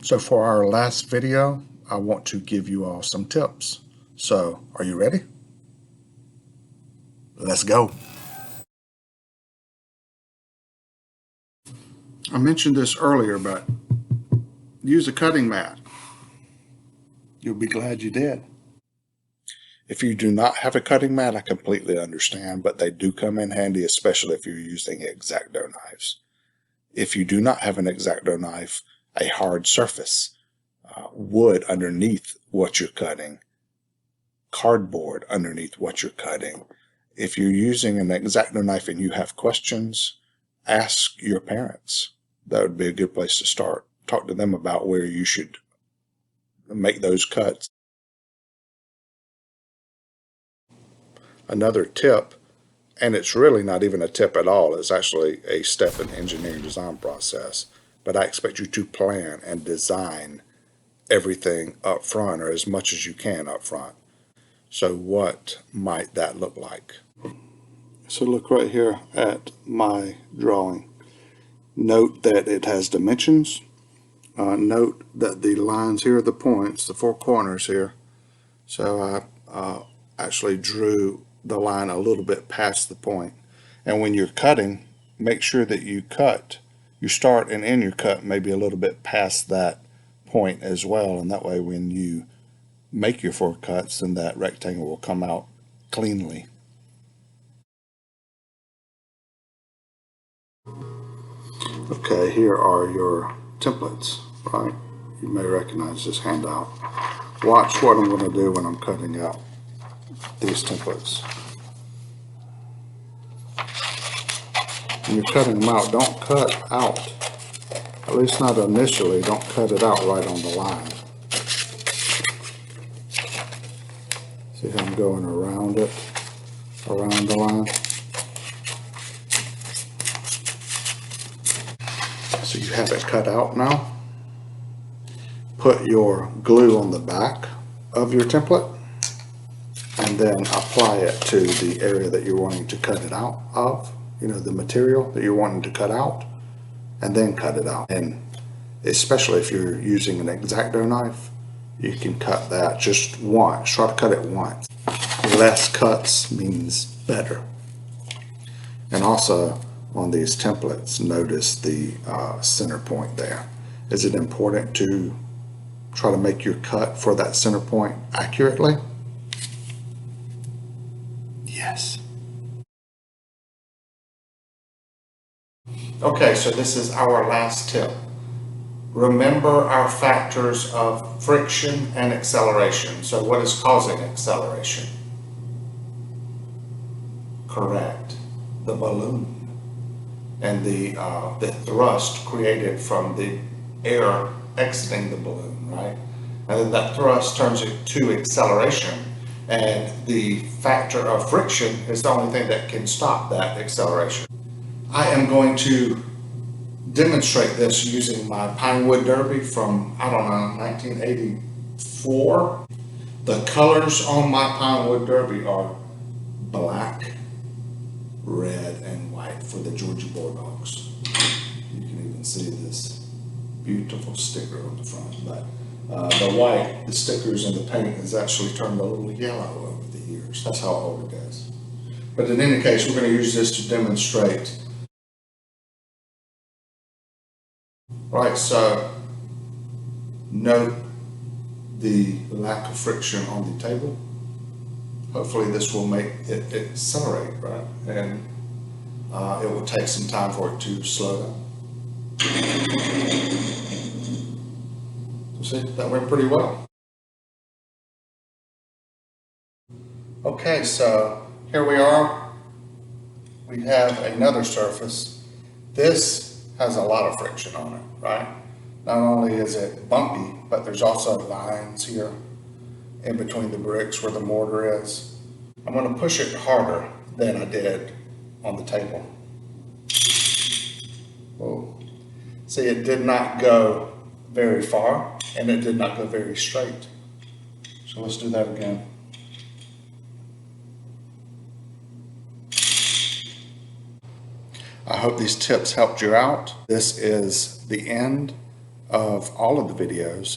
So for our last video, I want to give you all some tips. So are you ready? Let's go. I mentioned this earlier, but use a cutting mat. You'll be glad you did. If you do not have a cutting mat, I completely understand, but they do come in handy, especially if you're using X-Acto knives. If you do not have an X-Acto knife, a hard surface, wood underneath what you're cutting, cardboard underneath what you're cutting. If you're using an X-Acto knife and you have questions, ask your parents. That would be a good place to start. Talk to them about where you should make those cuts. Another tip, and it's really not even a tip at all, it's actually a step in the engineering design process, but I expect you to plan and design everything up front, or as much as you can up front. So what might that look like? So look right here at my drawing. Note that it has dimensions. Note that the lines here are the points, the four corners here. So I actually drew the line a little bit past the point. And when you're cutting, make sure that you start and end your cut maybe a little bit past that point as well. And that way when you make your four cuts, then that rectangle will come out cleanly. Okay, here are your templates, right? You may recognize this handout. Watch what I'm going to do when I'm cutting out these templates. When you're cutting them out, don't cut out, at least not initially, don't cut it out right on the line. See how I'm going around it, around the line? So you have it cut out now. Put your glue on the back of your template and then apply it to the area that you're wanting to cut it out of, you know, the material that you're wanting to cut out, and then cut it out. And especially if you're using an X-Acto knife, you can cut that just once. Try to cut it once. Less cuts means better. And also on these templates, notice the center point there. Is it important to try to make your cut for that center point accurately? Yes. Okay, so this is our last tip. Remember our factors of friction and acceleration. So what is causing acceleration? Correct, the balloon and the thrust created from the air exiting the balloon, right? And then that thrust turns it to acceleration, and the factor of friction is the only thing that can stop that acceleration. I am going to demonstrate this using my Pinewood Derby from, I don't know, 1984. The colors on my Pinewood Derby are black, red, and white for the Georgia Bulldogs. You can even see this beautiful sticker on the front, but the white, the stickers and the paint has actually turned a little yellow over the years. That's how old it is. But in any case, we're going to use this to demonstrate. Right, so note the lack of friction on the table. Hopefully this will make it accelerate, right? And it will take some time for it to slow down. So see, that went pretty well. Okay, so here we are. We have another surface. This has a lot of friction on it, right? Not only is it bumpy, but there's also lines here in between the bricks where the mortar is. I'm going to push it harder than I did on the table. Whoa. See, it did not go very far, and it did not go very straight. So let's do that again. I hope these tips helped you out. This is the end of all of the videos